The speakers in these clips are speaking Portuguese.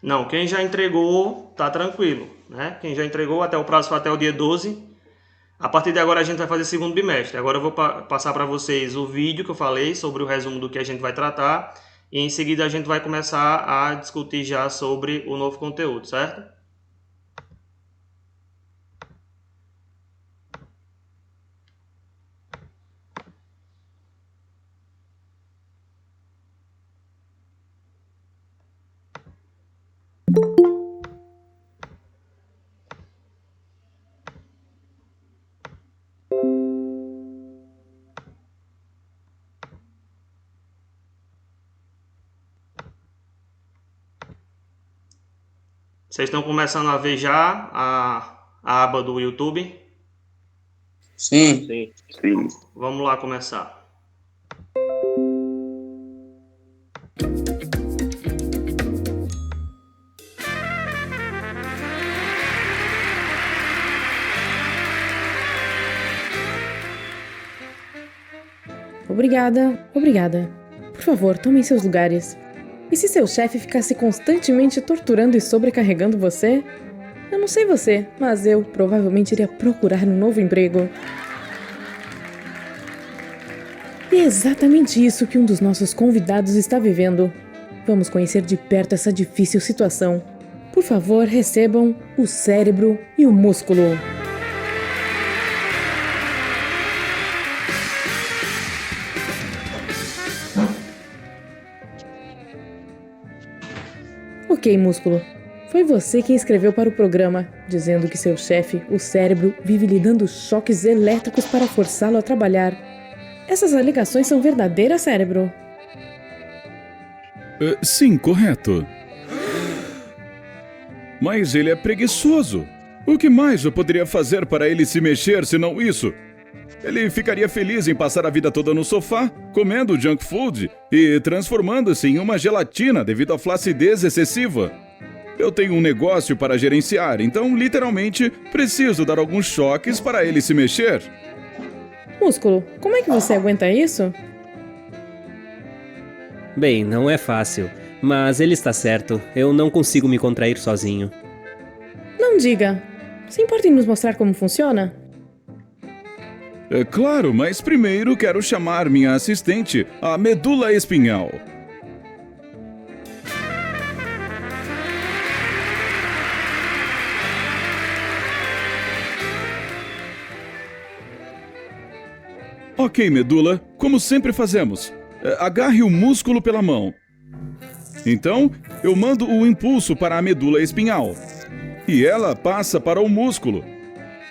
Não, quem já entregou tá tranquilo, né? Quem já entregou, até o prazo foi até o dia 12. A partir de agora a gente vai fazer segundo bimestre. Agora eu vou passar para vocês o vídeo que eu falei sobre o resumo do que a gente vai tratar e em seguida a gente vai começar a discutir já sobre o novo conteúdo, certo? Vocês estão começando a ver já a aba do YouTube? Sim. Sim. Vamos lá começar. Obrigada. Por favor, tomem seus lugares. E se seu chefe ficasse constantemente torturando e sobrecarregando você? Eu não sei você, mas eu provavelmente iria procurar um novo emprego. E é exatamente isso que um dos nossos convidados está vivendo. Vamos conhecer de perto essa difícil situação. Por favor, recebam o cérebro e o músculo. Ok, músculo. Foi você quem escreveu para o programa, dizendo que seu chefe, o cérebro, vive lhe dando choques elétricos para forçá-lo a trabalhar. Essas alegações são verdadeiras, cérebro? Sim, correto. Mas ele é preguiçoso. O que mais eu poderia fazer para ele se mexer senão isso? Ele ficaria feliz em passar a vida toda no sofá, comendo junk food e transformando-se em uma gelatina devido à flacidez excessiva. Eu tenho um negócio para gerenciar, então literalmente preciso dar alguns choques para ele se mexer. Músculo, como é que você aguenta isso? Bem, não é fácil, mas ele está certo. Eu não consigo me contrair sozinho. Não diga. Se importa em nos mostrar como funciona? É claro, mas primeiro quero chamar minha assistente, a medula espinhal. Ok, medula, como sempre fazemos. Agarre o músculo pela mão. Então, eu mando o impulso para a medula espinhal. E ela passa para o músculo.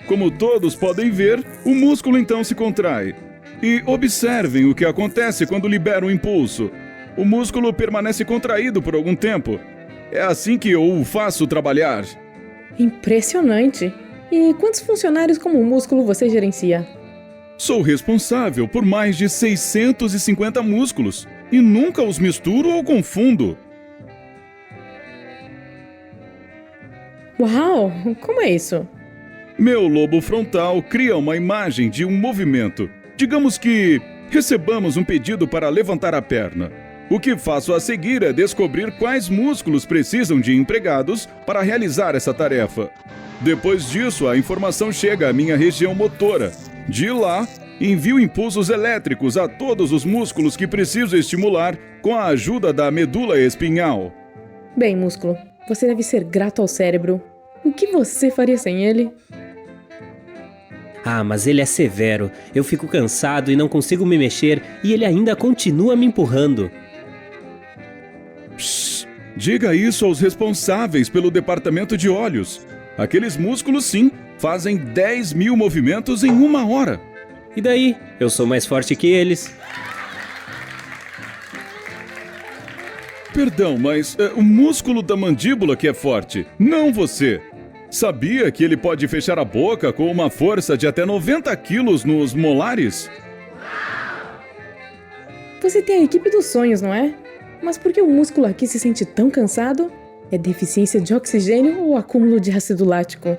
Como todos podem ver, o músculo então se contrai. E observem o que acontece quando libera o impulso. O músculo permanece contraído por algum tempo. É assim que eu o faço trabalhar. Impressionante! E quantos funcionários como músculo você gerencia? Sou responsável por mais de 650 músculos. E nunca os misturo ou confundo. Uau! Como é isso? Meu lobo frontal cria uma imagem de um movimento. Digamos que recebamos um pedido para levantar a perna. O que faço a seguir é descobrir quais músculos precisam de empregados para realizar essa tarefa. Depois disso, a informação chega à minha região motora. De lá, envio impulsos elétricos a todos os músculos que preciso estimular com a ajuda da medula espinhal. Bem, músculo, você deve ser grato ao cérebro. O que você faria sem ele? Ah, mas ele é severo. Eu fico cansado e não consigo me mexer e ele ainda continua me empurrando. Psst, diga isso aos responsáveis pelo departamento de olhos. Aqueles músculos, sim, fazem 10 mil movimentos em 1 hora. E daí? Eu sou mais forte que eles. Perdão, mas o músculo da mandíbula que é forte, não você. Sabia que ele pode fechar a boca com uma força de até 90 quilos nos molares? Você tem a equipe dos sonhos, não é? Mas por que o músculo aqui se sente tão cansado? É deficiência de oxigênio ou acúmulo de ácido lático?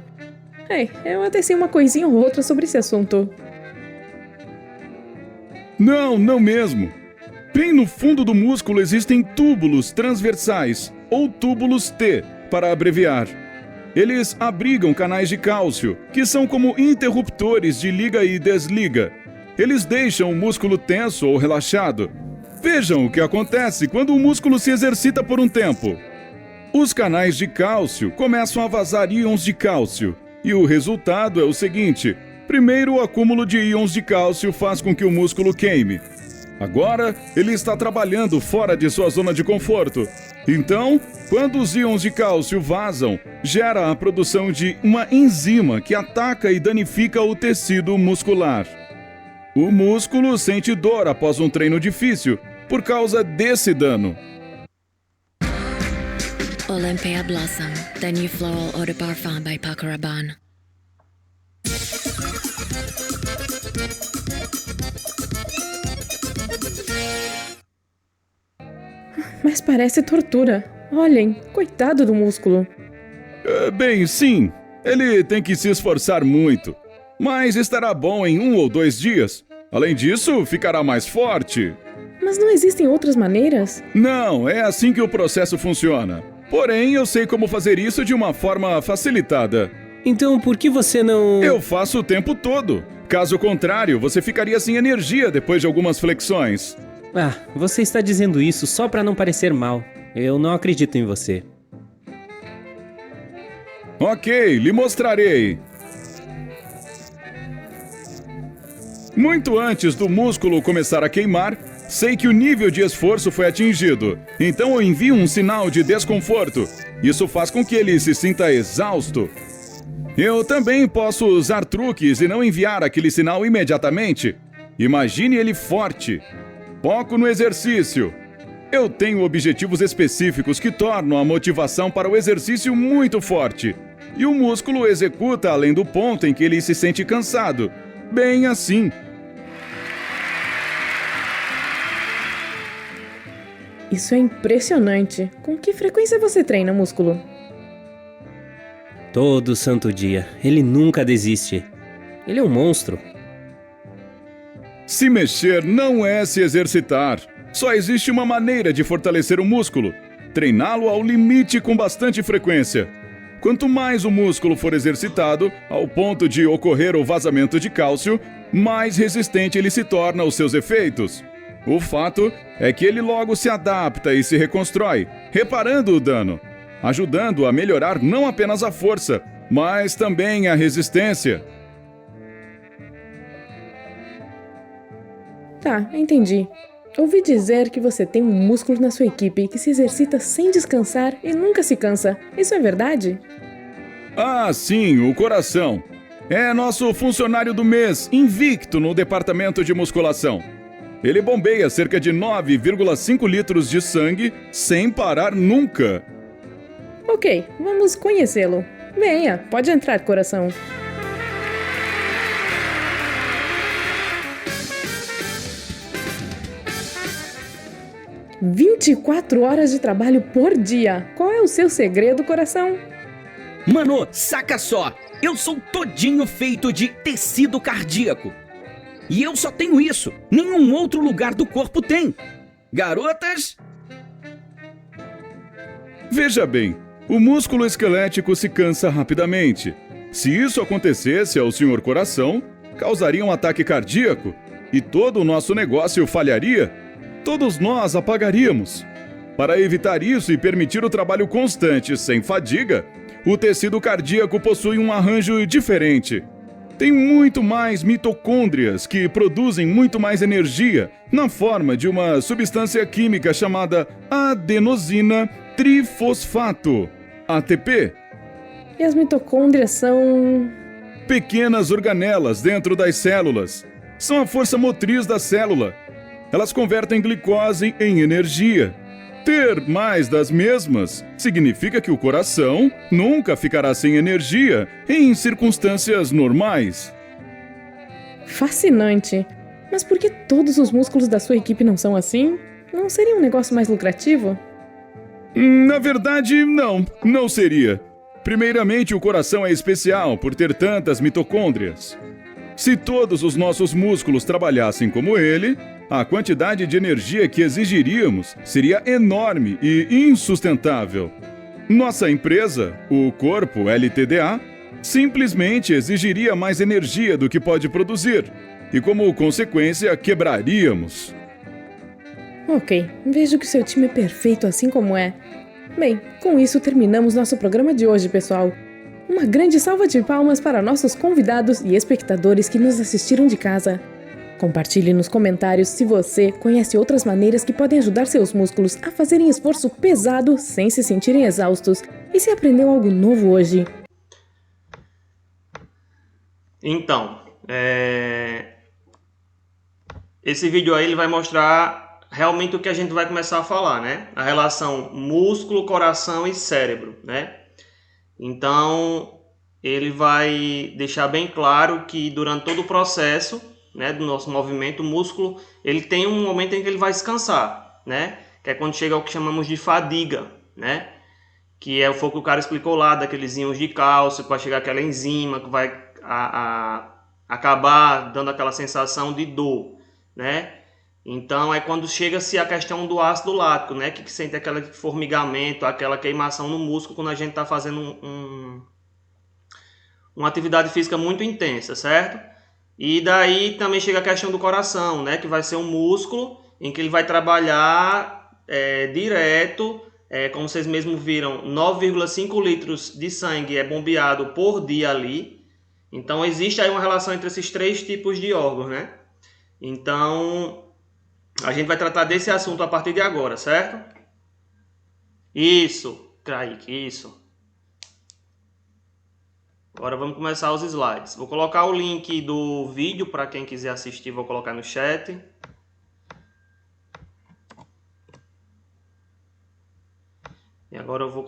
Eu até sei uma coisinha ou outra sobre esse assunto. Não mesmo. Bem no fundo do músculo existem túbulos transversais. ou túbulos T, para abreviar. Eles abrigam canais de cálcio, que são como interruptores de liga e desliga. Eles deixam o músculo tenso ou relaxado. Vejam o que acontece quando o músculo se exercita por um tempo. Os canais de cálcio começam a vazar íons de cálcio, e o resultado é o seguinte: primeiro, o acúmulo de íons de cálcio faz com que o músculo queime. Agora, ele está trabalhando fora de sua zona de conforto. Então, quando os íons de cálcio vazam, gera a produção de uma enzima que ataca e danifica o tecido muscular. O músculo sente dor após um treino difícil por causa desse dano. Olympia Blossom, the new floral eau de parfum by Paco Rabanne. Mas parece tortura. Olhem, coitado do músculo. Bem, sim. Ele tem que se esforçar muito. Mas estará bom em 1 ou 2 dias. Além disso, ficará mais forte. Mas não existem outras maneiras? Não, é assim que o processo funciona. Porém, eu sei como fazer isso de uma forma facilitada. Então por que você não... Eu faço o tempo todo. Caso contrário, você ficaria sem energia depois de algumas flexões. Ah, você está dizendo isso só para não parecer mal. Eu não acredito em você. Ok, lhe mostrarei. Muito antes do músculo começar a queimar, sei que o nível de esforço foi atingido. Então eu envio um sinal de desconforto. Isso faz com que ele se sinta exausto. Eu também posso usar truques e não enviar aquele sinal imediatamente. Imagine ele forte. Foco no exercício. Eu tenho objetivos específicos que tornam a motivação para o exercício muito forte. E o músculo executa além do ponto em que ele se sente cansado. Bem assim. Isso é impressionante. Com que frequência você treina, músculo? Todo santo dia. Ele nunca desiste. Ele é um monstro. Se mexer não é se exercitar. Só existe uma maneira de fortalecer o músculo: treiná-lo ao limite com bastante frequência. Quanto mais o músculo for exercitado, ao ponto de ocorrer o vazamento de cálcio, mais resistente ele se torna aos seus efeitos. O fato é que ele logo se adapta e se reconstrói, reparando o dano, ajudando a melhorar não apenas a força, mas também a resistência. Tá, entendi. Ouvi dizer que você tem um músculo na sua equipe que se exercita sem descansar e nunca se cansa. Isso é verdade? Ah, sim, o coração. É nosso funcionário do mês, invicto no departamento de musculação. Ele bombeia cerca de 9,5 litros de sangue sem parar nunca. Ok, vamos conhecê-lo. Venha, pode entrar, coração. "24 horas de trabalho por dia. Qual é o seu segredo, coração?" Mano, saca só. Eu sou todinho feito de tecido cardíaco. E eu só tenho isso. Nenhum outro lugar do corpo tem. Garotas... Veja bem, o músculo esquelético se cansa rapidamente. Se isso acontecesse ao senhor coração, causaria um ataque cardíaco e todo o nosso negócio falharia. Todos nós apagaríamos. Para evitar isso e permitir o trabalho constante sem fadiga, o tecido cardíaco possui um arranjo diferente. Tem muito mais mitocôndrias que produzem muito mais energia na forma de uma substância química chamada adenosina trifosfato, ATP. E as mitocôndrias são... Pequenas organelas dentro das células. São a força motriz da célula. Elas convertem glicose em energia. Ter mais das mesmas significa que o coração nunca ficará sem energia em circunstâncias normais. Fascinante. Mas por que todos os músculos da sua equipe não são assim? Não seria um negócio mais lucrativo? Na verdade, não seria. Primeiramente, o coração é especial por ter tantas mitocôndrias. Se todos os nossos músculos trabalhassem como ele, a quantidade de energia que exigiríamos seria enorme e insustentável. Nossa empresa, o Corpo LTDA, simplesmente exigiria mais energia do que pode produzir e, como consequência, quebraríamos. Ok, vejo que seu time é perfeito assim como é. Bem, com isso terminamos nosso programa de hoje, pessoal. Uma grande salva de palmas para nossos convidados e espectadores que nos assistiram de casa. Compartilhe nos comentários se você conhece outras maneiras que podem ajudar seus músculos a fazerem esforço pesado sem se sentirem exaustos e se aprendeu algo novo hoje. Então, esse vídeo aí ele vai mostrar realmente o que a gente vai começar a falar, né? A relação músculo, coração e cérebro, né? Então, ele vai deixar bem claro que durante todo o processo, né, do nosso movimento, o músculo, ele tem um momento em que ele vai descansar, né? Que é quando chega ao que chamamos de fadiga, né? Que é o que o cara explicou lá, daqueles íons de cálcio, que vai chegar aquela enzima, que vai acabar dando aquela sensação de dor, né? Então é quando chega-se a questão do ácido lático, né? Que sente aquele formigamento, aquela queimação no músculo quando a gente está fazendo uma atividade física muito intensa, certo? E daí também chega a questão do coração, né? Que vai ser um músculo em que ele vai trabalhar direto, como vocês mesmos viram, 9,5 litros de sangue é bombeado por dia ali. Então existe aí uma relação entre esses três tipos de órgãos, né? Então a gente vai tratar desse assunto a partir de agora, certo? Isso, Kaique, isso. Agora vamos começar os slides. Vou colocar o link do vídeo para quem quiser assistir, vou colocar no chat. E agora eu vou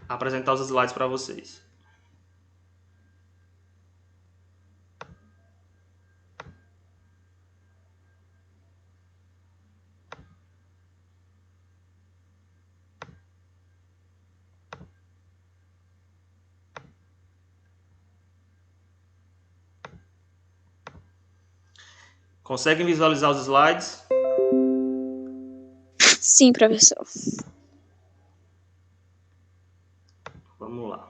apresentar os slides para vocês. Conseguem visualizar os slides? Sim, professor. Vamos lá.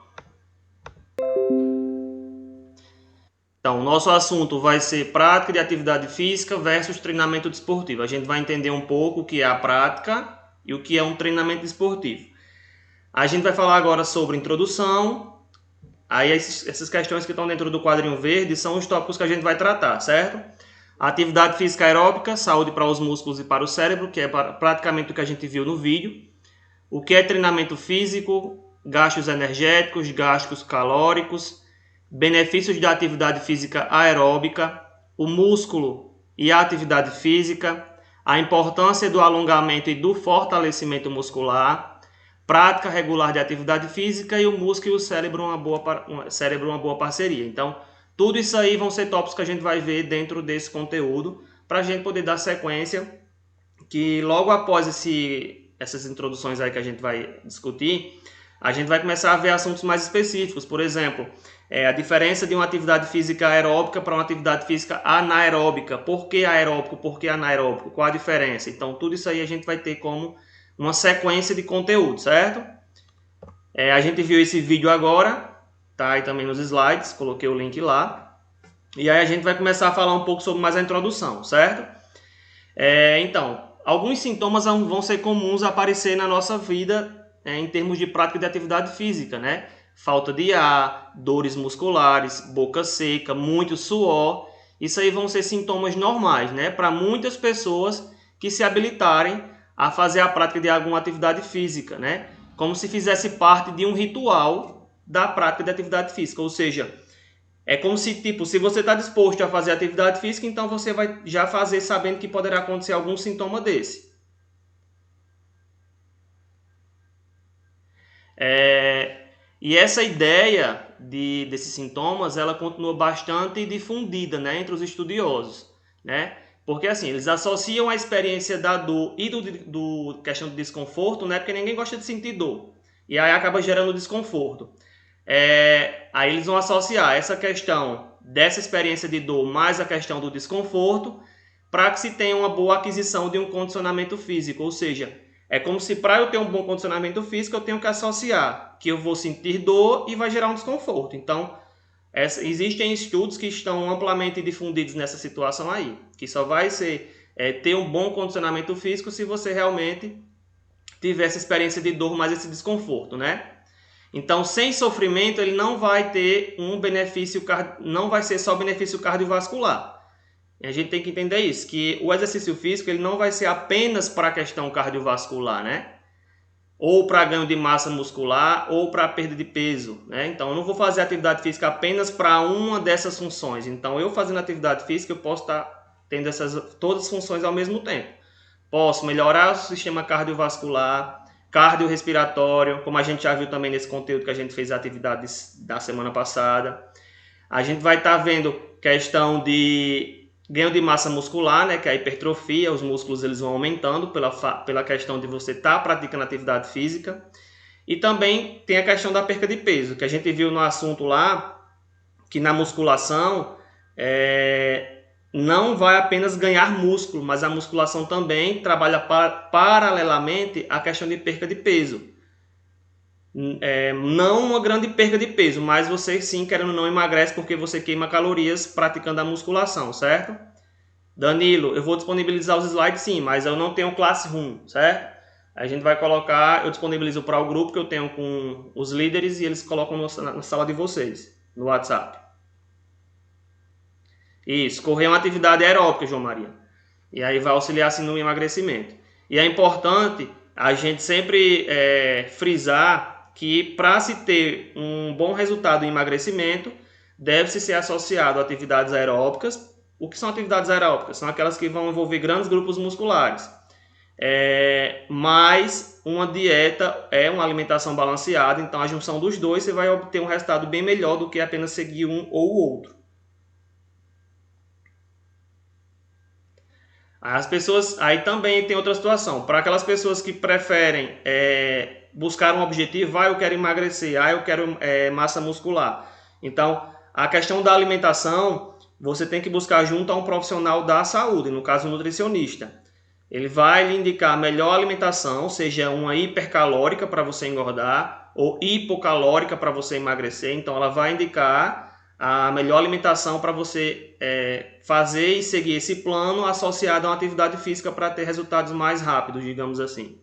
Então, o nosso assunto vai ser prática de atividade física versus treinamento desportivo. A gente vai entender um pouco o que é a prática e o que é um treinamento desportivo. A gente vai falar agora sobre introdução. Aí essas questões que estão dentro do quadrinho verde são os tópicos que a gente vai tratar, certo? Atividade física aeróbica, saúde para os músculos e para o cérebro, que é praticamente o que a gente viu no vídeo. O que é treinamento físico, gastos energéticos, gastos calóricos, benefícios da atividade física aeróbica, o músculo e a atividade física, a importância do alongamento e do fortalecimento muscular, prática regular de atividade física e o músculo e o cérebro uma boa parceria. Então, tudo isso aí vão ser tópicos que a gente vai ver dentro desse conteúdo para a gente poder dar sequência, que logo após essas introduções aí que a gente vai discutir, a gente vai começar a ver assuntos mais específicos. Por exemplo, a diferença de uma atividade física aeróbica para uma atividade física anaeróbica. Por que aeróbico? Por que anaeróbico? Qual a diferença? Então, tudo isso aí a gente vai ter como uma sequência de conteúdo, certo? A gente viu esse vídeo agora. Tá aí também nos slides, coloquei o link lá. E aí a gente vai começar a falar um pouco sobre mais a introdução, certo? Então, alguns sintomas vão ser comuns a aparecer na nossa vida em termos de prática de atividade física, né? Falta de ar, dores musculares, boca seca, muito suor. Isso aí vão ser sintomas normais, né? Para muitas pessoas que se habilitarem a fazer a prática de alguma atividade física, né? Como se fizesse parte de um ritual da prática de atividade física, ou seja, é como se, se você está disposto a fazer atividade física, então você vai já fazer sabendo que poderá acontecer algum sintoma desse. E essa ideia desses sintomas, ela continua bastante difundida, né, entre os estudiosos, né? Porque assim, eles associam a experiência da dor e do questão do desconforto, né? Porque ninguém gosta de sentir dor. E aí acaba gerando desconforto. Aí eles vão associar essa questão dessa experiência de dor mais a questão do desconforto, para que se tenha uma boa aquisição de um condicionamento físico. Ou seja, é como se para eu ter um bom condicionamento físico, eu tenho que associar que eu vou sentir dor e vai gerar um desconforto. Então, existem estudos que estão amplamente difundidos nessa situação aí, que só vai ter um bom condicionamento físico se você realmente tiver essa experiência de dor mais esse desconforto, né? Então, sem sofrimento, ele não vai ter um benefício, não vai ser só benefício cardiovascular. E a gente tem que entender isso, que o exercício físico ele não vai ser apenas para a questão cardiovascular, né? Ou para ganho de massa muscular, ou para perda de peso, né? Então, eu não vou fazer atividade física apenas para uma dessas funções. Então, eu fazendo atividade física, eu posso estar tendo todas as funções ao mesmo tempo. Posso melhorar o sistema cardiovascular, cardiorrespiratório, como a gente já viu também nesse conteúdo que a gente fez atividades da semana passada. A gente vai estar vendo questão de ganho de massa muscular, né, que é a hipertrofia, os músculos eles vão aumentando pela questão de você estar praticando atividade física. E também tem a questão da perca de peso, que a gente viu no assunto lá, que na musculação não vai apenas ganhar músculo, mas a musculação também trabalha paralelamente à questão de perca de peso. Não uma grande perca de peso, mas você sim, querendo ou não, emagrece porque você queima calorias praticando a musculação, certo? Danilo, eu vou disponibilizar os slides sim, mas eu não tenho Classroom, certo? A gente vai colocar, eu disponibilizo para o grupo que eu tenho com os líderes e eles colocam na sala de vocês, no WhatsApp. Isso, correr é uma atividade aeróbica, João Maria. E aí vai auxiliar assim no emagrecimento. E é importante a gente sempre frisar que para se ter um bom resultado em emagrecimento, deve-se ser associado a atividades aeróbicas. O que são atividades aeróbicas? São aquelas que vão envolver grandes grupos musculares. Mas uma dieta uma alimentação balanceada, então a junção dos dois você vai obter um resultado bem melhor do que apenas seguir um ou o outro. As pessoas, aí também tem outra situação, para aquelas pessoas que preferem buscar um objetivo, eu quero emagrecer, eu quero massa muscular. Então, a questão da alimentação, você tem que buscar junto a um profissional da saúde, no caso, um nutricionista. Ele vai lhe indicar a melhor alimentação, seja uma hipercalórica para você engordar, ou hipocalórica para você emagrecer. Então, ela vai indicar a melhor alimentação para você fazer e seguir esse plano associado a uma atividade física para ter resultados mais rápidos, digamos assim.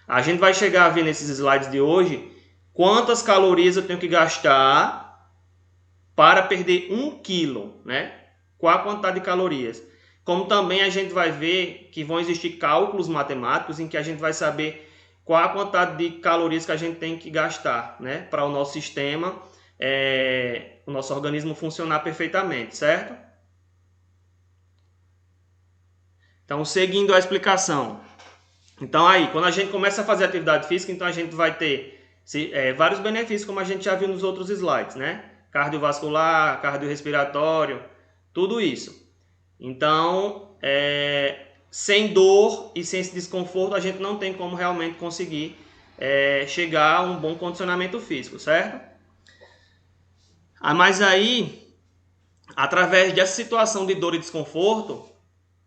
A gente vai chegar a ver nesses slides de hoje quantas calorias eu tenho que gastar para perder 1 quilo, né? Qual a quantidade de calorias? Como também a gente vai ver que vão existir cálculos matemáticos em que a gente vai saber qual a quantidade de calorias que a gente tem que gastar, né? Para o nosso sistema, o nosso organismo funcionar perfeitamente, certo? Então, seguindo a explicação. Então, aí, quando a gente começa a fazer atividade física, então a gente vai ter vários benefícios, como a gente já viu nos outros slides, né? Cardiovascular, cardiorrespiratório, tudo isso. Então, sem dor e sem esse desconforto, a gente não tem como realmente conseguir chegar a um bom condicionamento físico, certo? Mas aí, através dessa situação de dor e desconforto,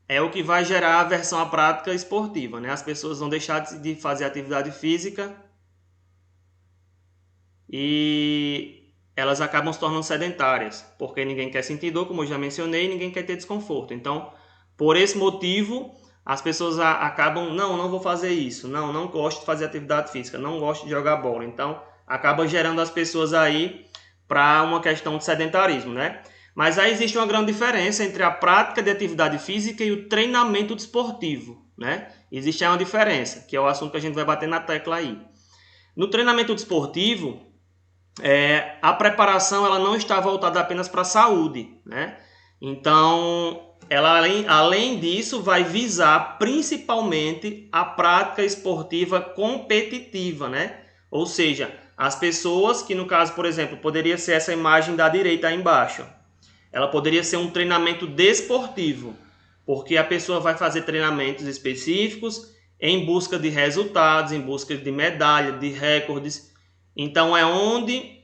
é o que vai gerar a aversão à prática esportiva, né? As pessoas vão deixar de fazer atividade física e elas acabam se tornando sedentárias, porque ninguém quer sentir dor, como eu já mencionei, e ninguém quer ter desconforto. Então, por esse motivo, as pessoas acabam, não vou fazer isso, não gosto de fazer atividade física, não gosto de jogar bola. Então, acaba gerando as pessoas aí para uma questão de sedentarismo, né? Mas aí existe uma grande diferença entre a prática de atividade física e o treinamento desportivo, né? Existe aí uma diferença, que é o assunto que a gente vai bater na tecla aí. No treinamento desportivo, a preparação ela não está voltada apenas para a saúde, né? Então, ela além disso vai visar principalmente a prática esportiva competitiva, né? Ou seja, as pessoas que no caso, por exemplo, poderia ser essa imagem da direita aí embaixo. Ela poderia ser um treinamento desportivo, porque a pessoa vai fazer treinamentos específicos em busca de resultados, em busca de medalha, de recordes. Então é onde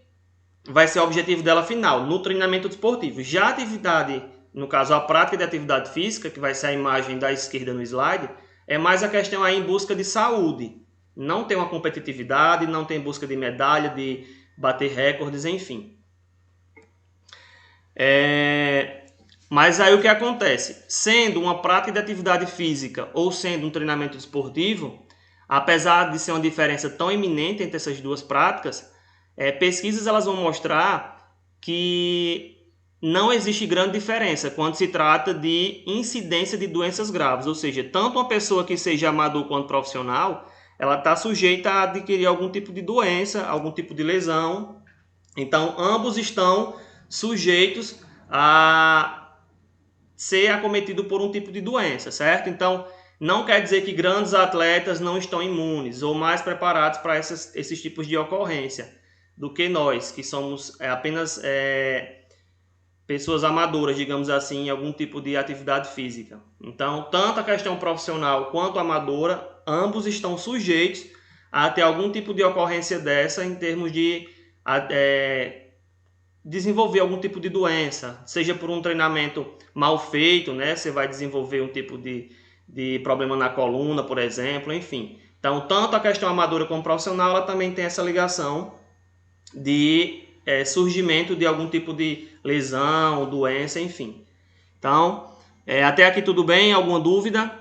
vai ser o objetivo dela final, no treinamento desportivo. Já a atividade, no caso a prática de atividade física, que vai ser a imagem da esquerda no slide, é mais a questão aí em busca de saúde. Não tem uma competitividade, não tem busca de medalha, de bater recordes, enfim. Mas aí o que acontece? Sendo uma prática de atividade física ou sendo um treinamento desportivo, apesar de ser uma diferença tão iminente entre essas duas práticas, pesquisas elas vão mostrar que não existe grande diferença quando se trata de incidência de doenças graves. Ou seja, tanto uma pessoa que seja amador quanto profissional, ela está sujeita a adquirir algum tipo de doença, algum tipo de lesão. Então, ambos estão sujeitos a ser acometido por um tipo de doença, certo? Então, não quer dizer que grandes atletas não estão imunes ou mais preparados para esses tipos de ocorrência do que nós, que somos apenas pessoas amadoras, digamos assim, em algum tipo de atividade física. Então, tanto a questão profissional quanto amadora, ambos estão sujeitos a ter algum tipo de ocorrência dessa em termos de desenvolver algum tipo de doença, seja por um treinamento mal feito, né? Você vai desenvolver um tipo de problema na coluna, por exemplo, enfim. Então, tanto a questão amadora como profissional, ela também tem essa ligação de surgimento de algum tipo de lesão, doença, enfim. Então, até aqui tudo bem? Alguma dúvida?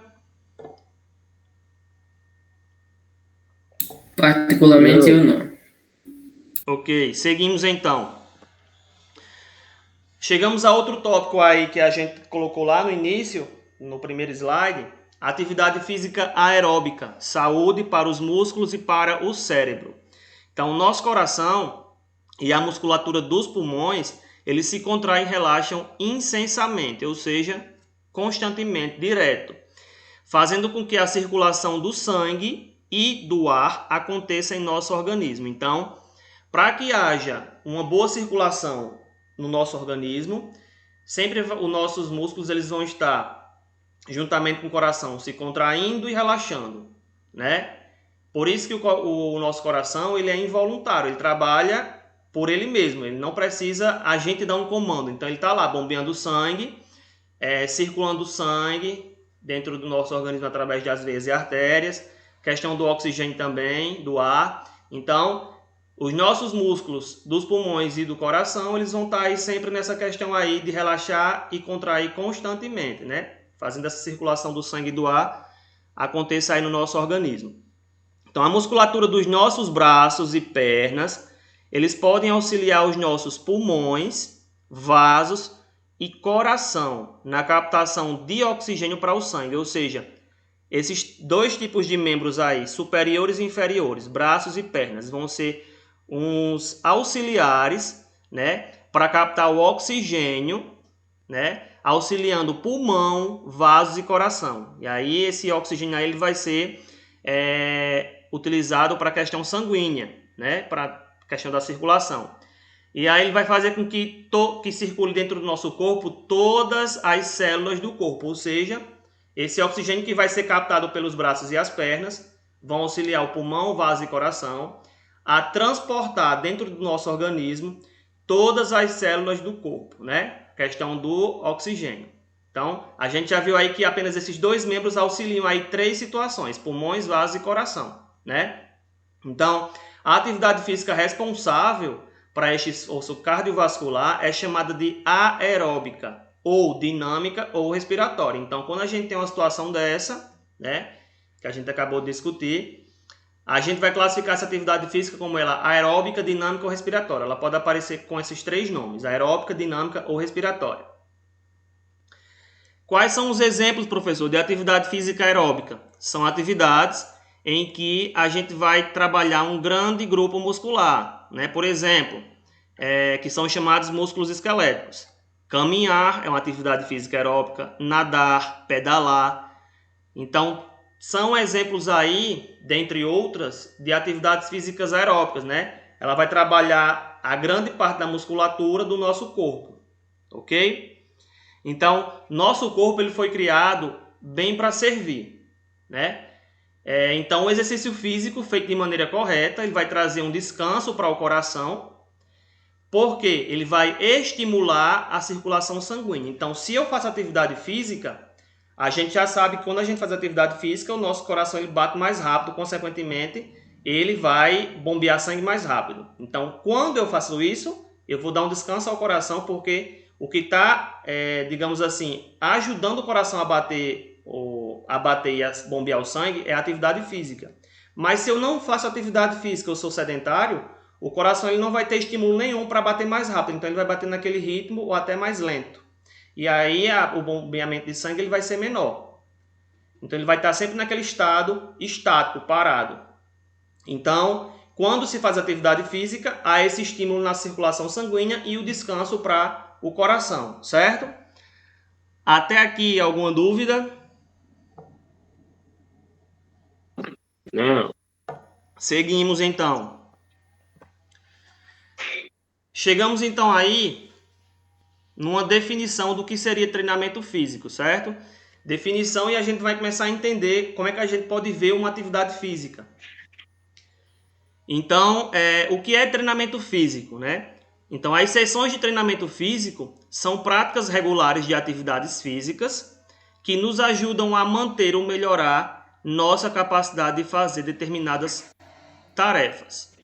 Particularmente eu não. Ok, seguimos então. Chegamos a outro tópico aí que a gente colocou lá no início, no primeiro slide, atividade física aeróbica, saúde para os músculos e para o cérebro. Então, o nosso coração e a musculatura dos pulmões, eles se contraem e relaxam incessantemente, ou seja, constantemente, direto, fazendo com que a circulação do sangue e do ar aconteça em nosso organismo. Então, para que haja uma boa circulação no nosso organismo, sempre os nossos músculos eles vão estar juntamente com o coração se contraindo e relaxando, né? Por isso que o nosso coração ele é involuntário, ele trabalha por ele mesmo, ele não precisa a gente dar um comando. Então ele está lá bombeando sangue, circulando sangue dentro do nosso organismo através das veias e artérias, questão do oxigênio também, do ar. Então os nossos músculos dos pulmões e do coração, eles vão estar aí sempre nessa questão aí de relaxar e contrair constantemente, né? Fazendo essa circulação do sangue e do ar aconteça aí no nosso organismo. Então, a musculatura dos nossos braços e pernas, eles podem auxiliar os nossos pulmões, vasos e coração na captação de oxigênio para o sangue, ou seja, esses dois tipos de membros aí, superiores e inferiores, braços e pernas, vão ser uns auxiliares, né, para captar o oxigênio, né, auxiliando pulmão, vasos e coração. E aí esse oxigênio aí, ele vai ser utilizado para a questão sanguínea, né, para a questão da circulação. E aí ele vai fazer com que circule dentro do nosso corpo todas as células do corpo, ou seja, esse oxigênio que vai ser captado pelos braços e as pernas vão auxiliar o pulmão, vaso e coração a transportar dentro do nosso organismo todas as células do corpo, né? Questão do oxigênio. Então, a gente já viu aí que apenas esses dois membros auxiliam aí 3 situações, pulmões, vasos e coração, né? Então, a atividade física responsável para este esforço cardiovascular é chamada de aeróbica, ou dinâmica ou respiratória. Então, quando a gente tem uma situação dessa, né, que a gente acabou de discutir, a gente vai classificar essa atividade física como ela aeróbica, dinâmica ou respiratória. Ela pode aparecer com esses 3 nomes, aeróbica, dinâmica ou respiratória. Quais são os exemplos, professor, de atividade física aeróbica? São atividades em que a gente vai trabalhar um grande grupo muscular, né? Por exemplo, que são chamados músculos esqueléticos. Caminhar é uma atividade física aeróbica, nadar, pedalar. Então, são exemplos aí, dentre outras, de atividades físicas aeróbicas, né? Ela vai trabalhar a grande parte da musculatura do nosso corpo, ok? Então, nosso corpo ele foi criado bem para servir, né? Então, o exercício físico feito de maneira correta, ele vai trazer um descanso para o coração, Porque ele vai estimular a circulação sanguínea. Então, se eu faço atividade física, a gente já sabe que quando a gente faz atividade física, o nosso coração ele bate mais rápido, consequentemente, ele vai bombear sangue mais rápido. Então, quando eu faço isso, eu vou dar um descanso ao coração, porque o que está, digamos assim, ajudando o coração a bater e a bombear o sangue é a atividade física. Mas se eu não faço atividade física, eu sou sedentário, o coração ele não vai ter estímulo nenhum para bater mais rápido. Então ele vai bater naquele ritmo ou até mais lento. E aí o bombeamento de sangue ele vai ser menor. Então ele vai estar sempre naquele estado estático, parado. Então, quando se faz atividade física, há esse estímulo na circulação sanguínea e o descanso para o coração, certo? Até aqui, alguma dúvida? Não. Seguimos então. Chegamos então aí numa definição do que seria treinamento físico, certo? Definição, e a gente vai começar a entender como é que a gente pode ver uma atividade física. Então, o que é treinamento físico, né? Então, as sessões de treinamento físico são práticas regulares de atividades físicas que nos ajudam a manter ou melhorar nossa capacidade de fazer determinadas tarefas.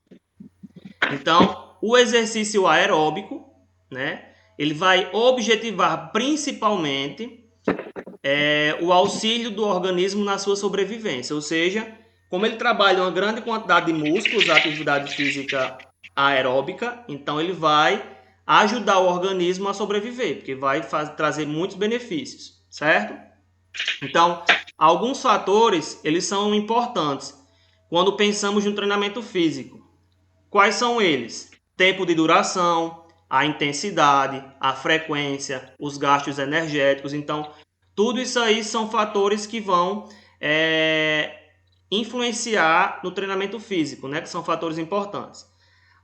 Então, o exercício aeróbico, né? Ele vai objetivar principalmente o auxílio do organismo na sua sobrevivência, ou seja, como ele trabalha uma grande quantidade de músculos, a atividade física aeróbica, então ele vai ajudar o organismo a sobreviver, porque vai trazer muitos benefícios, certo? Então, alguns fatores, eles são importantes quando pensamos no treinamento físico. Quais são eles? Tempo de duração, a intensidade, a frequência, os gastos energéticos. Então, tudo isso aí são fatores que vão influenciar no treinamento físico, né? Que são fatores importantes.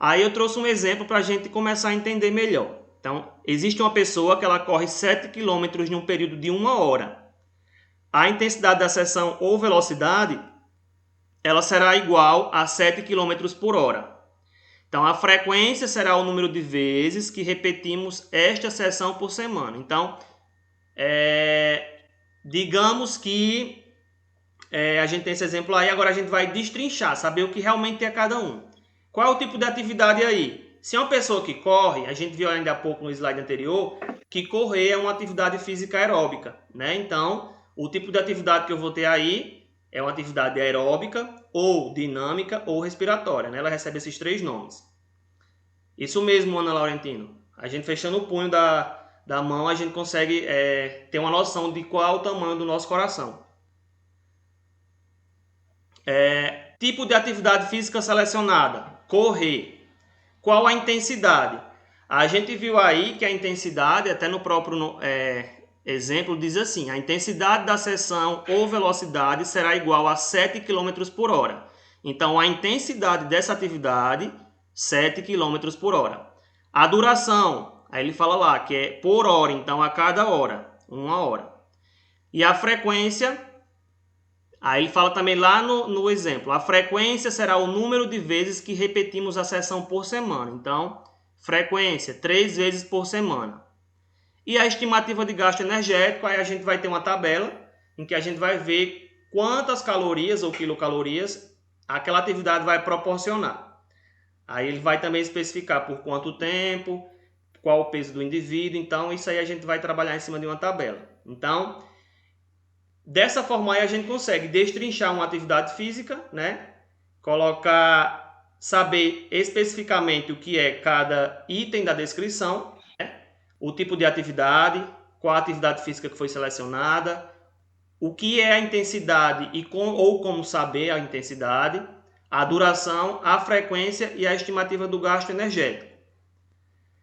Aí eu trouxe um exemplo para a gente começar a entender melhor. Então, existe uma pessoa que ela corre 7 km em um período de 1 hora. A intensidade da sessão ou velocidade, ela será igual a 7 km por hora. Então, a frequência será o número de vezes que repetimos esta sessão por semana. Então, digamos que a gente tem esse exemplo aí, agora a gente vai destrinchar, saber o que realmente é cada um. Qual é o tipo de atividade aí? Se é uma pessoa que corre, a gente viu ainda há pouco no slide anterior, que correr é uma atividade física aeróbica, né? Então, o tipo de atividade que eu vou ter aí é uma atividade aeróbica, ou dinâmica, ou respiratória, né? Ela recebe esses 3 nomes. Isso mesmo, Ana Laurentino. A gente fechando o punho da mão, a gente consegue ter uma noção de qual é o tamanho do nosso coração. Tipo de atividade física selecionada, correr. Qual a intensidade? A gente viu aí que a intensidade, até no próprio exemplo, diz assim: a intensidade da sessão ou velocidade será igual a 7 km por hora. Então, a intensidade dessa atividade, 7 km por hora. A duração, aí ele fala lá que é por hora, então a cada hora, 1 hora. E a frequência, aí ele fala também lá no exemplo, a frequência será o número de vezes que repetimos a sessão por semana. Então, frequência, 3 vezes por semana. E a estimativa de gasto energético, aí a gente vai ter uma tabela em que a gente vai ver quantas calorias ou quilocalorias aquela atividade vai proporcionar. Aí ele vai também especificar por quanto tempo, qual o peso do indivíduo. Então, isso aí a gente vai trabalhar em cima de uma tabela. Então, dessa forma aí a gente consegue destrinchar uma atividade física, né? Saber especificamente o que é cada item da descrição, né? O tipo de atividade, qual a atividade física que foi selecionada, o que é a intensidade ou como saber a intensidade, a duração, a frequência e a estimativa do gasto energético.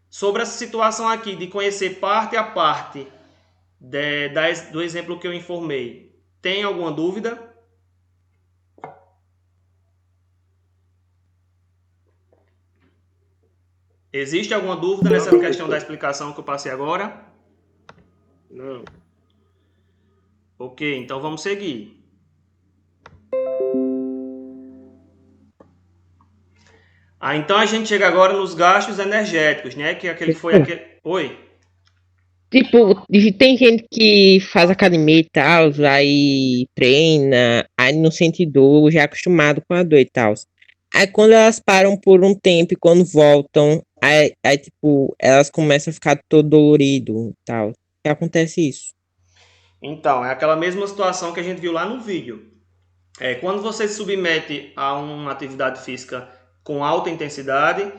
Sobre essa situação aqui de conhecer parte a parte do exemplo que eu informei, tem alguma dúvida? Existe alguma dúvida nessa questão da explicação que eu passei agora? Não. Ok, então vamos seguir. Então a gente chega agora nos gastos energéticos, né? Que aquele foi aquele. Oi. Tipo, tem gente que faz academia e tal, aí treina, aí não sente dor, já é acostumado com a dor e tal. Aí quando elas param por um tempo e quando voltam, aí tipo, elas começam a ficar todo dolorido e tal. Que acontece isso? Então, é aquela mesma situação que a gente viu lá no vídeo. Quando você se submete a uma atividade física com alta intensidade,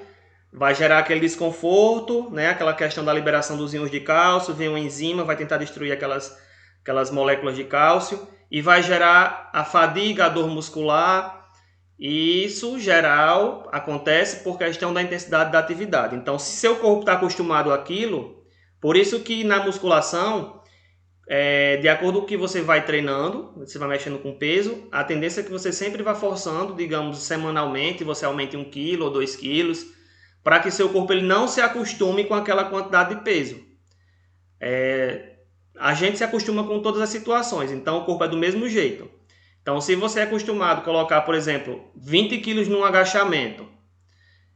vai gerar aquele desconforto, né? Aquela questão da liberação dos íons de cálcio, vem uma enzima, vai tentar destruir aquelas moléculas de cálcio e vai gerar a fadiga, a dor muscular. E isso, geral, acontece por questão da intensidade da atividade. Então, se seu corpo está acostumado àquilo, por isso que na musculação, de acordo com o que você vai treinando, você vai mexendo com peso, a tendência é que você sempre vá forçando, digamos, semanalmente, você aumente 1 kg ou 2 quilos, para que seu corpo ele não se acostume com aquela quantidade de peso. A gente se acostuma com todas as situações, então o corpo é do mesmo jeito. Então, se você é acostumado a colocar, por exemplo, 20 quilos num agachamento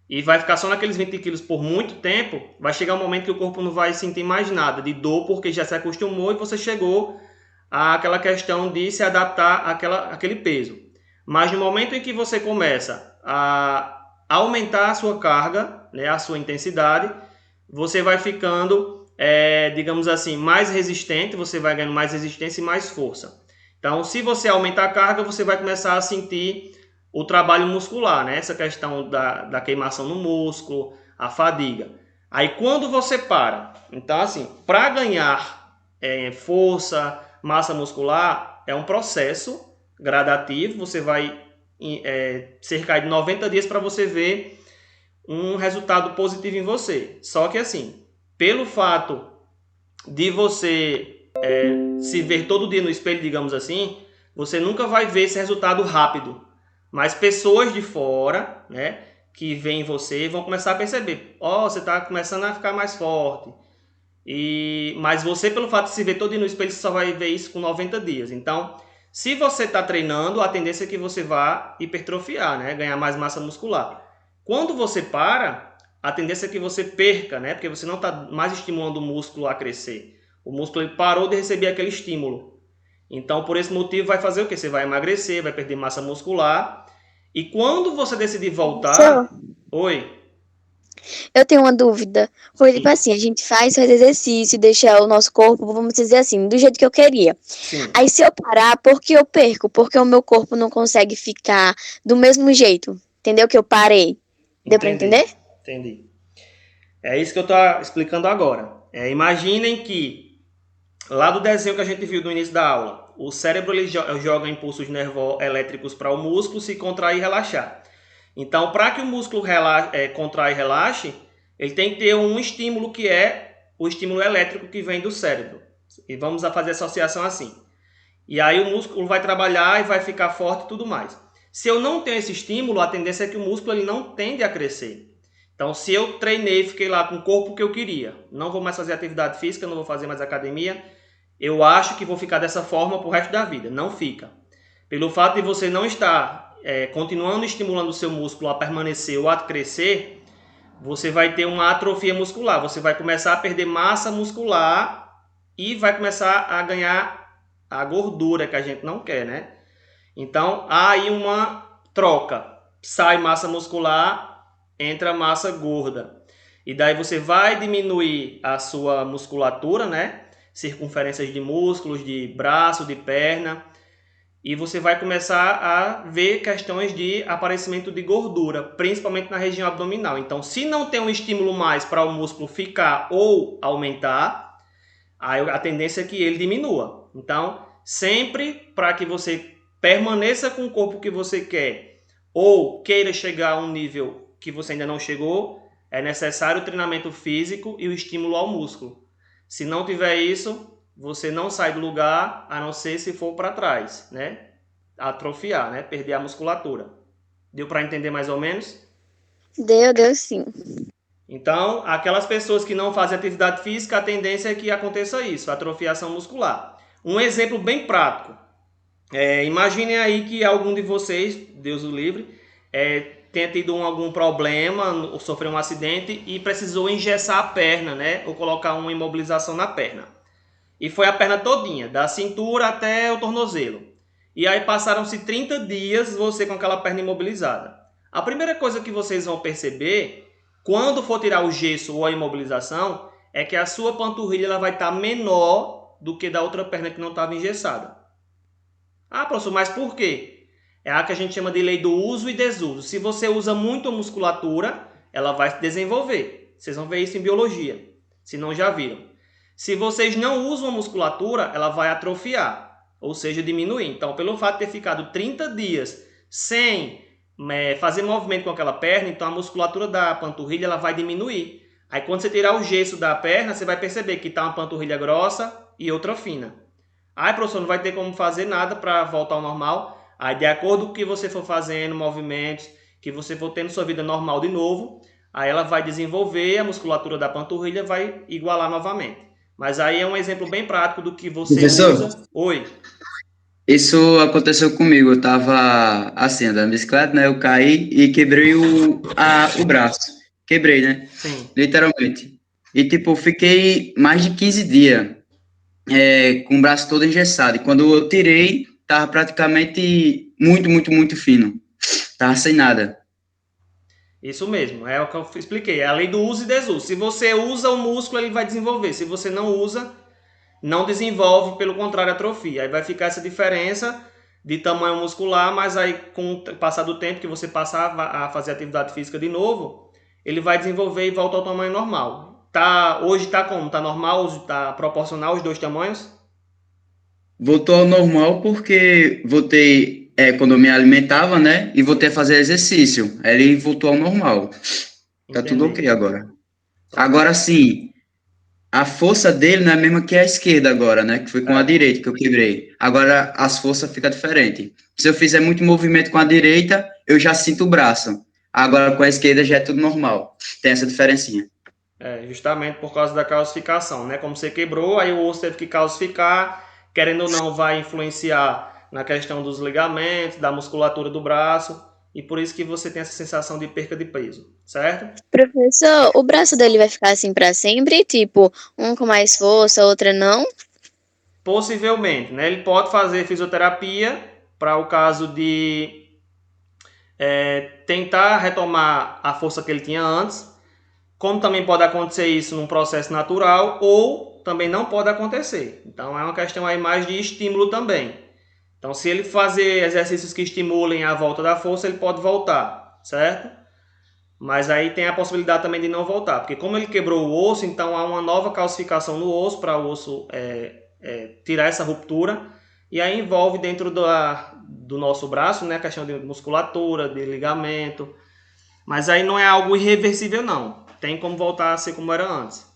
e vai ficar só naqueles 20 quilos por muito tempo, vai chegar um momento que o corpo não vai sentir mais nada de dor, porque já se acostumou e você chegou àquela questão de se adaptar àquele peso. Mas no momento em que você começa a aumentar a sua carga, né, a sua intensidade, você vai ficando, digamos assim, mais resistente, você vai ganhando mais resistência e mais força. Então, se você aumentar a carga, você vai começar a sentir o trabalho muscular, né? Essa questão da queimação no músculo, a fadiga. Aí, quando você para, então, assim, para ganhar força, massa muscular, é um processo gradativo, você vai cerca de 90 dias para você ver um resultado positivo em você. Só que, assim, pelo fato de você se ver todo dia no espelho, digamos assim, você nunca vai ver esse resultado rápido. Mas pessoas de fora, né, que veem você, vão começar a perceber. Você está começando a ficar mais forte. Mas você, pelo fato de se ver todo dia no espelho, você só vai ver isso com 90 dias. Então, se você está treinando, a tendência é que você vá hipertrofiar, né, ganhar mais massa muscular. Quando você para, a tendência é que você perca, né, porque você não está mais estimulando o músculo a crescer. O músculo ele parou de receber aquele estímulo. Então, por esse motivo, vai fazer o quê? Você vai emagrecer, vai perder massa muscular. E quando você decidir voltar... Senhor, Oi? eu tenho uma dúvida. Foi tipo assim, a gente faz exercício, deixa o nosso corpo, vamos dizer assim, do jeito que eu queria. Sim. Aí se eu parar, por que eu perco? Porque o meu corpo não consegue ficar do mesmo jeito. Entendeu? Que eu parei. Deu pra entender? Entendi. É isso que eu estou explicando agora. Imaginem que, lá do desenho que a gente viu no início da aula, o cérebro ele joga impulsos elétricos para o músculo se contrair e relaxar. Então, para que o músculo contraia e relaxe, ele tem que ter um estímulo que é o estímulo elétrico que vem do cérebro. E vamos fazer a associação assim. E aí o músculo vai trabalhar e vai ficar forte e tudo mais. Se eu não tenho esse estímulo, a tendência é que o músculo ele não tende a crescer. Então, se eu treinei, fiquei lá com o corpo que eu queria, não vou mais fazer atividade física, não vou fazer mais academia, eu acho que vou ficar dessa forma pro resto da vida. Não fica. Pelo fato de você não estar continuando estimulando o seu músculo a permanecer ou a crescer, você vai ter uma atrofia muscular. Você vai começar a perder massa muscular e vai começar a ganhar a gordura que a gente não quer, né? Então, há aí uma troca. Sai massa muscular, entra massa gorda. E daí você vai diminuir a sua musculatura, né? Circunferências de músculos, de braço, de perna. E você vai começar a ver questões de aparecimento de gordura, principalmente na região abdominal. Então, se não tem um estímulo mais para o músculo ficar ou aumentar, aí a tendência é que ele diminua. Então, sempre para que você permaneça com o corpo que você quer ou queira chegar a um nível que você ainda não chegou, é necessário o treinamento físico e o estímulo ao músculo. Se não tiver isso, você não sai do lugar, a não ser se for para trás, né? Atrofiar, né? Perder a musculatura. Deu para entender mais ou menos? Deu sim. Então, aquelas pessoas que não fazem atividade física, a tendência é que aconteça isso, atrofiação muscular. Um exemplo bem prático. Imaginem aí que algum de vocês, Deus o livre, tenha tido algum problema, ou sofreu um acidente e precisou engessar a perna, né? Ou colocar uma imobilização na perna. E foi a perna todinha, da cintura até o tornozelo. E aí passaram-se 30 dias você com aquela perna imobilizada. A primeira coisa que vocês vão perceber, quando for tirar o gesso ou a imobilização, é que a sua panturrilha ela vai estar menor do que da outra perna que não estava engessada. Ah, professor, mas por quê? É a que a gente chama de lei do uso e desuso. Se você usa muito a musculatura, ela vai se desenvolver. Vocês vão ver isso em biologia, se não já viram. Se vocês não usam a musculatura, ela vai atrofiar, ou seja, diminuir. Então, pelo fato de ter ficado 30 dias sem fazer movimento com aquela perna, então a musculatura da panturrilha ela vai diminuir. Aí quando você tirar o gesso da perna, você vai perceber que está uma panturrilha grossa e outra fina. Aí, professor, não vai ter como fazer nada para voltar ao normal. Aí, de acordo com o que você for fazendo, movimentos, que você for tendo sua vida normal de novo, aí ela vai desenvolver, a musculatura da panturrilha vai igualar novamente. Mas aí é um exemplo bem prático do que você Professor, usa. Oi. isso aconteceu comigo. Eu tava assim, andando de bicicleta, né? Eu caí e quebrei o braço. Quebrei, né? Sim. Literalmente. E, tipo, fiquei mais de 15 dias com o braço todo engessado. E quando eu tirei, tava praticamente muito fino. Tava sem nada. Isso mesmo, é o que eu expliquei. É a lei do uso e desuso. Se você usa o músculo, ele vai desenvolver. Se você não usa, não desenvolve, pelo contrário, atrofia. Aí vai ficar essa diferença de tamanho muscular, mas aí com o passar do tempo que você passar a fazer atividade física de novo, ele vai desenvolver e volta ao tamanho normal. Hoje está como? Está normal? Está proporcional os dois tamanhos? Voltou ao normal porque voltei, quando eu me alimentava, né? E voltei a fazer exercício. Aí ele voltou ao normal. Tá tudo ok agora. Agora sim, a força dele não é a mesma que a esquerda agora, né? Que foi com a direita que eu quebrei. Agora as forças ficam diferentes. Se eu fizer muito movimento com a direita, eu já sinto o braço. Agora com a esquerda já é tudo normal. Tem essa diferencinha. Justamente por causa da calcificação, né? Como você quebrou, aí o osso teve que calcificar, querendo ou não, vai influenciar na questão dos ligamentos, da musculatura do braço, e por isso que você tem essa sensação de perca de peso, certo? Professor, o braço dele vai ficar assim pra sempre? Tipo, um com mais força, outra não? Possivelmente, né? Ele pode fazer fisioterapia para o caso de tentar retomar a força que ele tinha antes, como também pode acontecer isso num processo natural, ou também não pode acontecer. Então é uma questão aí mais de estímulo também. Então se ele fazer exercícios que estimulem a volta da força, ele pode voltar, certo? Mas aí tem a possibilidade também de não voltar, porque como ele quebrou o osso, então há uma nova calcificação no osso para o osso tirar essa ruptura, e aí envolve dentro do nosso braço, né, a questão de musculatura, de ligamento, mas aí não é algo irreversível não. Tem como voltar a ser como era antes.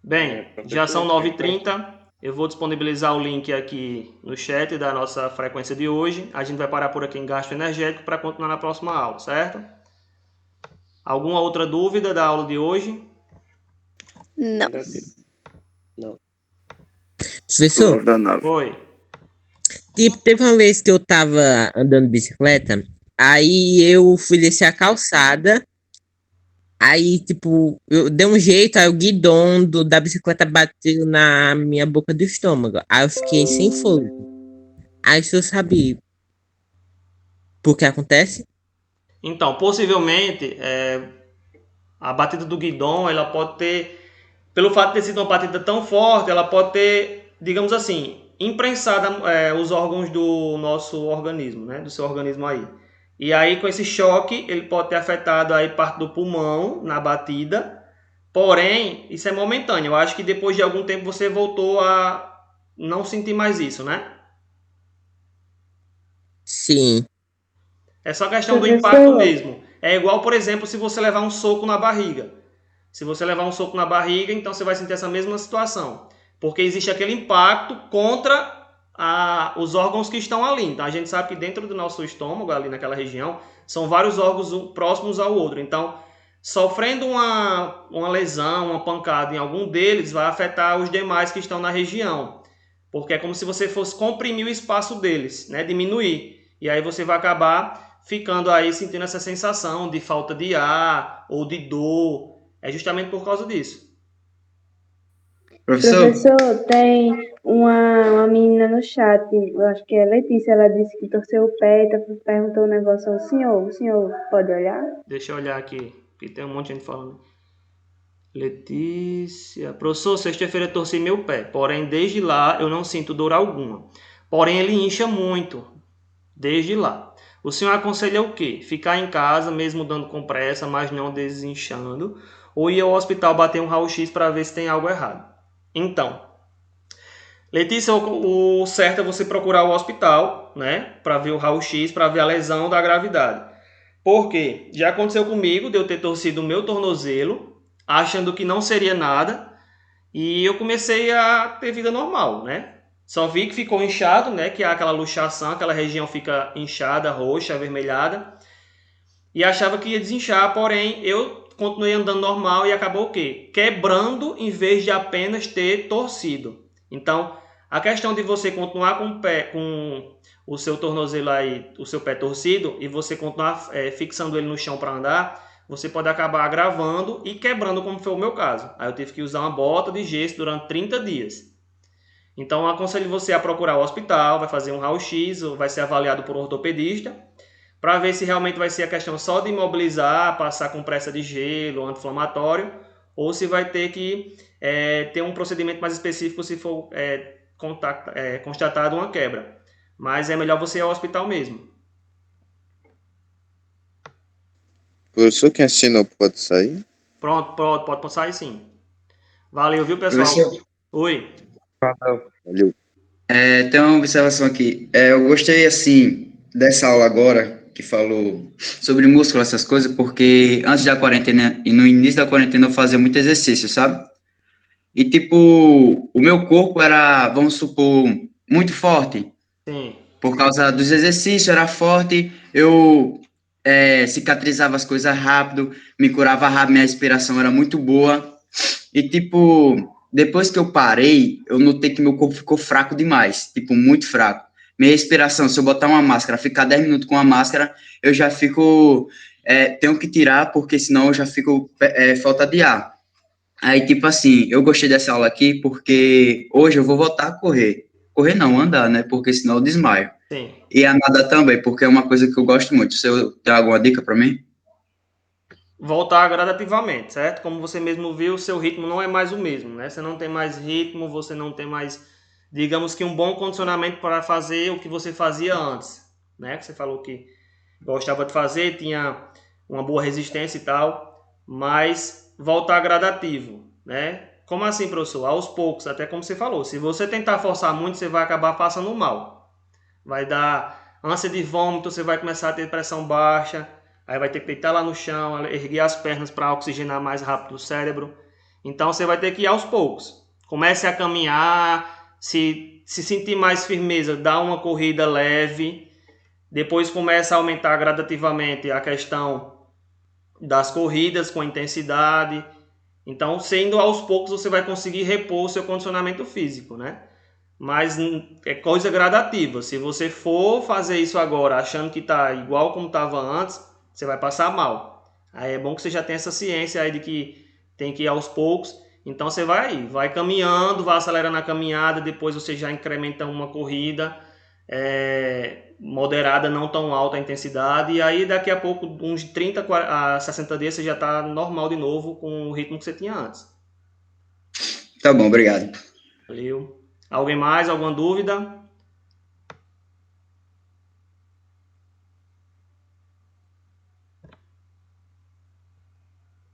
Bem, já são 9h30. Eu vou disponibilizar o link aqui no chat da nossa frequência de hoje. A gente vai parar por aqui em gasto energético para continuar na próxima aula, certo? Alguma outra dúvida da aula de hoje? Não. Professor, Oi. Tipo, teve uma vez que eu tava andando de bicicleta, aí eu fui descer a calçada, aí, tipo, eu dei um jeito, aí o guidão da bicicleta bateu na minha boca do estômago, aí eu fiquei sem fôlego. Aí o senhor sabe por que acontece? Então, possivelmente, a batida do guidão, ela pode ter, pelo fato de ter sido uma batida tão forte, ela pode ter, digamos assim, imprensado os órgãos do nosso organismo, né? Do seu organismo aí. E aí, com esse choque, ele pode ter afetado aí parte do pulmão na batida. Porém, isso é momentâneo. Eu acho que depois de algum tempo você voltou a não sentir mais isso, né? Sim. É só questão do impacto mesmo. É igual, por exemplo, se você levar um soco na barriga. Se você levar um soco na barriga, então você vai sentir essa mesma situação. Porque existe aquele impacto contra os órgãos que estão ali. Então a gente sabe que dentro do nosso estômago, ali naquela região, são vários órgãos próximos ao outro. Então, sofrendo uma lesão, uma pancada em algum deles, vai afetar os demais que estão na região. porque é como se você fosse comprimir o espaço deles, né? Diminuir. E aí você vai acabar ficando aí sentindo essa sensação de falta de ar ou de dor. É justamente por causa disso. Professor, tem uma menina no chat, eu acho que é Letícia, ela disse que torceu o pé e perguntou um negócio ao senhor. O senhor pode olhar? Deixa eu olhar aqui, que tem um monte de gente falando. Letícia. Professor, sexta-feira eu torci meu pé, porém desde lá eu não sinto dor alguma. Porém ele incha muito, desde lá. O senhor aconselha o quê? Ficar em casa, mesmo dando compressa, mas não desinchando? Ou ir ao hospital bater um raio-x para ver se tem algo errado? Então, Letícia, o certo é você procurar o hospital, né? Para ver o raio-x, para ver a lesão da gravidade. Porque já aconteceu comigo de eu ter torcido o meu tornozelo, achando que não seria nada, e eu comecei a ter vida normal, né? Só vi que ficou inchado, né? Que é aquela luxação, aquela região fica inchada, roxa, avermelhada. E achava que ia desinchar, porém eu continuei andando normal e acabou o quê? Quebrando em vez de apenas ter torcido. Então, a questão de você continuar com o pé, com o seu tornozelo aí, o seu pé torcido, e você continuar fixando ele no chão para andar, você pode acabar agravando e quebrando, como foi o meu caso. Aí eu tive que usar uma bota de gesso durante 30 dias. Então, eu aconselho você a procurar o hospital, vai fazer um raio-x, ou vai ser avaliado por um ortopedista, para ver se realmente vai ser a questão só de imobilizar, passar compressa de gelo, anti-inflamatório, ou se vai ter que ter um procedimento mais específico se for constatado uma quebra. Mas é melhor você ir ao hospital mesmo. Professor, quem assinou pode sair? Pronto, pode sair sim. Valeu, viu, pessoal? Professor. Oi. Valeu. Tem uma observação aqui. Eu gostei, assim, dessa aula agora, que falou sobre músculo, essas coisas, porque antes da quarentena e no início da quarentena eu fazia muito exercício, sabe? E, tipo, o meu corpo era, vamos supor, muito forte. Sim. Por causa dos exercícios, era forte, eu cicatrizava as coisas rápido, me curava rápido, minha respiração era muito boa. E, tipo, depois que eu parei, eu notei que meu corpo ficou fraco demais, tipo, muito fraco. Minha respiração, se eu botar uma máscara, ficar 10 minutos com a máscara, eu já fico, tenho que tirar, porque senão eu já fico falta de ar. Aí, tipo assim, eu gostei dessa aula aqui, porque hoje eu vou voltar a correr. Correr não, andar, né, porque senão eu desmaio. Sim. E a nada também, porque é uma coisa que eu gosto muito. Você tem alguma dica para mim? Voltar gradativamente, certo? Como você mesmo viu, o seu ritmo não é mais o mesmo, né? Você não tem mais ritmo, você não tem mais, digamos que um bom condicionamento para fazer o que você fazia antes, né? Que você falou que gostava de fazer, tinha uma boa resistência e tal, mas voltar gradativo, né? Como assim, professor? Aos poucos, até como você falou. Se você tentar forçar muito, você vai acabar passando mal. Vai dar ânsia de vômito, você vai começar a ter pressão baixa, aí vai ter que deitar lá no chão, erguer as pernas para oxigenar mais rápido o cérebro. Então você vai ter que ir aos poucos. Comece a caminhar, se sentir mais firmeza, dá uma corrida leve. Depois começa a aumentar gradativamente a questão das corridas com intensidade. Então, sendo aos poucos, você vai conseguir repor o seu condicionamento físico, né? Mas é coisa gradativa. Se você for fazer isso agora achando que está igual como estava antes, você vai passar mal. Aí é bom que você já tenha essa ciência aí de que tem que ir aos poucos. Então você vai caminhando, vai acelerando a caminhada, depois você já incrementa uma corrida moderada, não tão alta a intensidade, e aí daqui a pouco, uns 30 a 60 dias, você já está normal de novo com o ritmo que você tinha antes. Tá bom, obrigado. Valeu. Alguém mais? Alguma dúvida?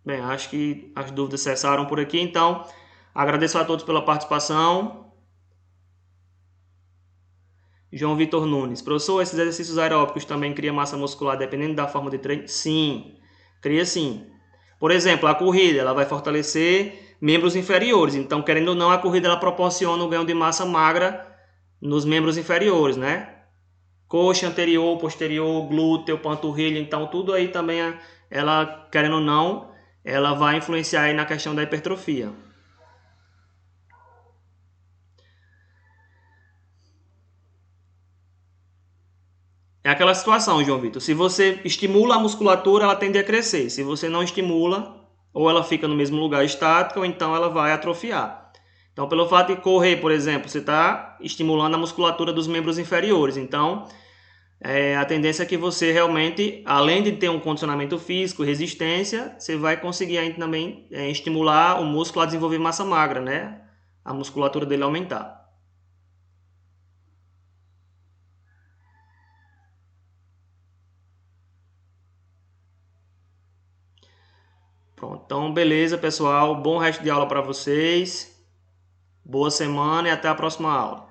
Bem, acho que as dúvidas cessaram por aqui, então agradeço a todos pela participação. João Vitor Nunes. Professor, esses exercícios aeróbicos também criam massa muscular dependendo da forma de treino? Sim, cria sim. Por exemplo, a corrida, ela vai fortalecer membros inferiores. Então, querendo ou não, a corrida ela proporciona o ganho de massa magra nos membros inferiores, né? Coxa anterior, posterior, glúteo, panturrilha. Então, tudo aí também, ela, querendo ou não, ela vai influenciar aí na questão da hipertrofia. É aquela situação, João Vitor. Se você estimula a musculatura, ela tende a crescer. Se você não estimula, ou ela fica no mesmo lugar estática, ou então ela vai atrofiar. Então, pelo fato de correr, por exemplo, você está estimulando a musculatura dos membros inferiores. Então, a tendência é que você realmente, além de ter um condicionamento físico, resistência, você vai conseguir ainda também estimular o músculo a desenvolver massa magra, né? A musculatura dele aumentar. Pronto, então beleza, pessoal. Bom resto de aula para vocês. Boa semana e até a próxima aula.